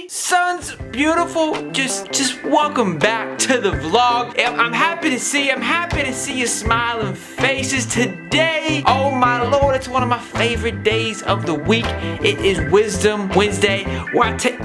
Sons, beautiful, just welcome back to the vlog. I'm happy to see you smiling faces today. Oh my lord, it's one of my favorite days of the week. It is Wisdom Wednesday, where I take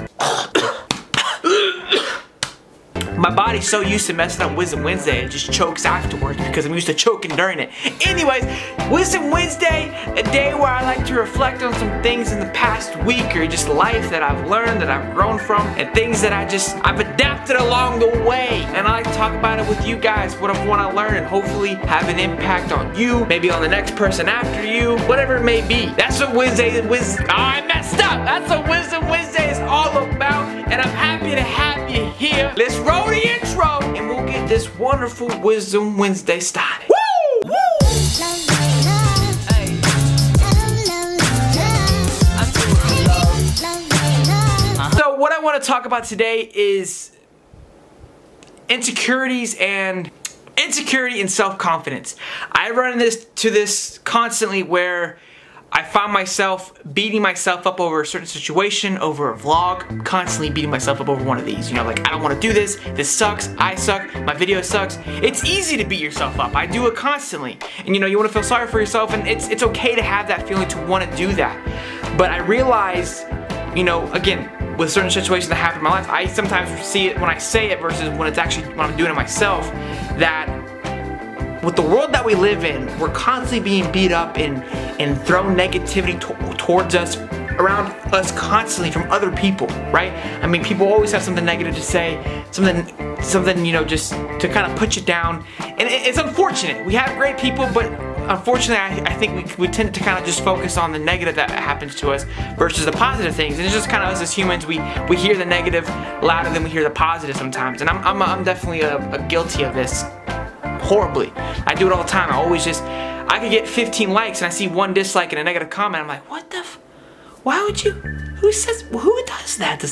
my body's so used to messing up Wisdom Wednesday, it just chokes afterwards because I'm used to choking during it. Anyways, Wisdom Wednesday, a day where I like to reflect on some things in the past week or just life that I've learned, that I've grown from, and things that I've adapted along the way. And I like to talk about it with you guys, what I learned, and hopefully have an impact on you, maybe on the next person after you, whatever it may be. That's what I messed up. That's what Wisdom Wednesday is all about, and I'm happy to have you here. Let's roll the intro, and we'll get this wonderful Wisdom Wednesday started. Woo! Woo! So what I want to talk about today is insecurities and insecurity and self-confidence. I run into this constantly where I find myself beating myself up over a certain situation, over a vlog, constantly beating myself up over one of these. You know, like, I don't want to do this, this sucks, I suck, my video sucks. It's easy to beat yourself up. I do it constantly. And you know, you want to feel sorry for yourself, and it's okay to have that feeling, to want to do that. But I realize, you know, again, with certain situations that happen in my life, I sometimes see it when I say it versus when it's actually when I'm doing it myself, that with the world that we live in, we're constantly being beat up and thrown negativity towards us, around us constantly from other people, right? I mean, people always have something negative to say, something, you know, just to kind of put you down. And it's unfortunate. We have great people, but unfortunately, I think we tend to kind of just focus on the negative that happens to us versus the positive things. And it's just kind of us as humans, we hear the negative louder than we hear the positive sometimes. And I'm definitely guilty of this. Horribly. I do it all the time. I could get 15 likes and I see one dislike and a negative comment. I'm like, what the why would you? Who does that?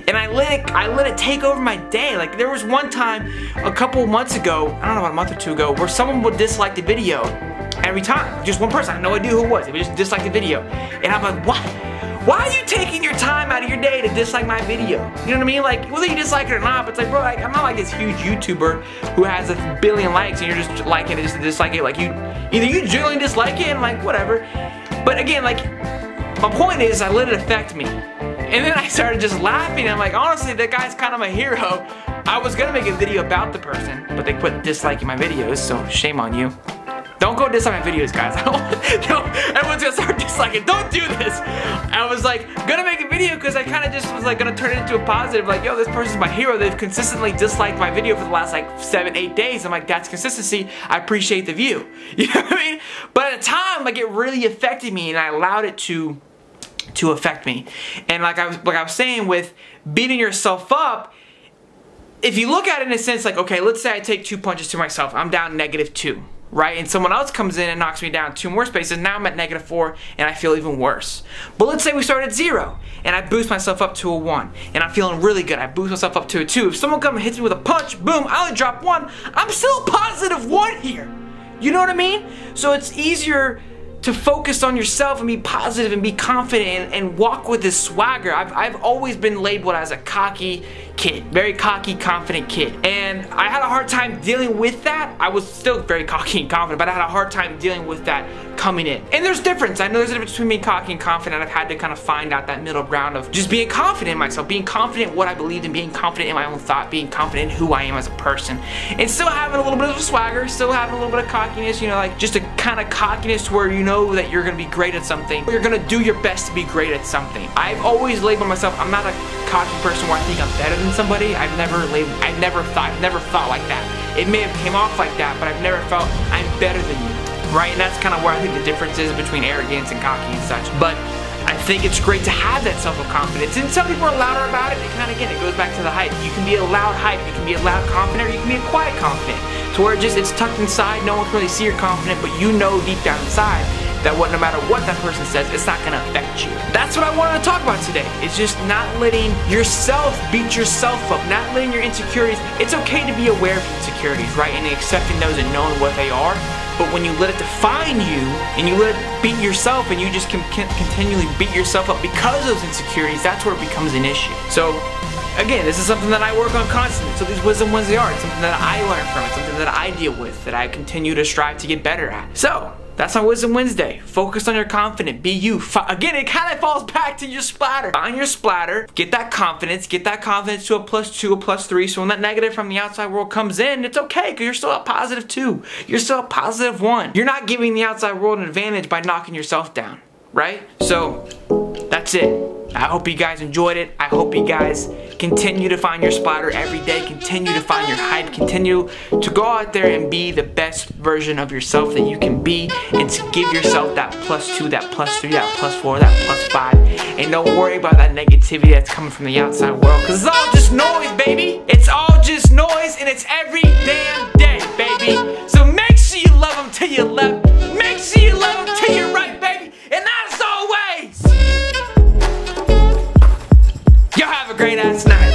And I let it take over my day. Like, there was one time a couple months ago, I don't know, about a month or two ago, where someone would dislike the video every time. Just one person. I had no idea who it was. They would just dislike the video. And I'm like, what? Why are you taking your time out of your day to dislike my video? You know what I mean? Like, whether you dislike it or not, but it's like, bro, like, I'm not like this huge YouTuber who has 1 billion likes and you're just liking it just to dislike it. Like, either you genuinely dislike it and like, whatever. But again, like, my point is, I let it affect me. And then I started just laughing. I'm like, honestly, that guy's kind of my hero. I was gonna make a video about the person, but they quit disliking my videos, so shame on you. Don't go dislike my videos, guys. Everyone's gonna start disliking. Don't do this. I was like, gonna make a video because I kind of just was like gonna turn it into a positive. Like, yo, this person's my hero. They've consistently disliked my video for the last like 7-8 days. I'm like, that's consistency. I appreciate the view. You know what I mean? But at the time, like, it really affected me, and I allowed it to affect me. And like I was saying with beating yourself up, if you look at it in a sense like, okay, let's say I take 2 punches to myself. I'm down -2. Right? And someone else comes in and knocks me down 2 more spaces. Now I'm at -4 and I feel even worse. But let's say we start at 0 and I boost myself up to a 1 and I'm feeling really good. I boost myself up to a 2. If someone comes and hits me with a punch, boom, I only drop 1. I'm still a +1 here. You know what I mean? So it's easier to focus on yourself and be positive and be confident and walk with this swagger. I've always been labeled as a cocky kid, very cocky, confident kid. And I had a hard time dealing with that. I was still very cocky and confident, but I had a hard time dealing with that coming in. And there's difference. I know there's a difference between being cocky and confident. I've had to kind of find out that middle ground of just being confident in myself, being confident in what I believed in, being confident in my own thought, being confident in who I am as a person, and still having a little bit of a swagger, still having a little bit of cockiness, you know, like just a kind of cockiness where you know that you're gonna be great at something, or you're gonna do your best to be great at something. I've always labeled myself, I'm not a cocky person where I think I'm better than somebody. I've never thought like that. It may have came off like that, but I've never felt I'm better than you, right? And that's kind of where I think the difference is between arrogance and cocky and such. But I think it's great to have that self-confidence, and some people are louder about it. And kind of, again, it goes back to the hype. You can be a loud hype, you can be a loud confident, or you can be a quiet confident, to where it's tucked inside. No one can really see you're confident, but you know deep down inside that no matter what that person says, it's not gonna affect you. That's what I wanted to talk about today. It's just not letting yourself beat yourself up, not letting your insecurities. It's okay to be aware of insecurities, right? And accepting those and knowing what they are. But when you let it define you, and you let it beat yourself, and you just continually beat yourself up because of those insecurities, that's where it becomes an issue. So again, this is something that I work on constantly. So these Wisdom Wednesday are. It's something that I learn from. It's something that I deal with, that I continue to strive to get better at. So that's on Wisdom Wednesday. Focus on your confidence. Be you. Again, it kind of falls back to your splatter. Find your splatter. Get that confidence. Get that confidence to a +2, a +3. So when that negative from the outside world comes in, it's okay because you're still a +2. You're still a +1. You're not giving the outside world an advantage by knocking yourself down, right? So that's it. I hope you guys enjoyed it. I hope you guys continue to find your splatter every day. Continue to find your hype. Continue to go out there and be the best version of yourself that you can be, and to give yourself that +2, that +3, that +4, that +5. And don't worry about that negativity that's coming from the outside world, because it's all just noise, baby. It's all just noise, and it's every damn day, baby. So make sure you love them to your left. Make sure you love them to your right, baby. And as always, y'all have a great ass night.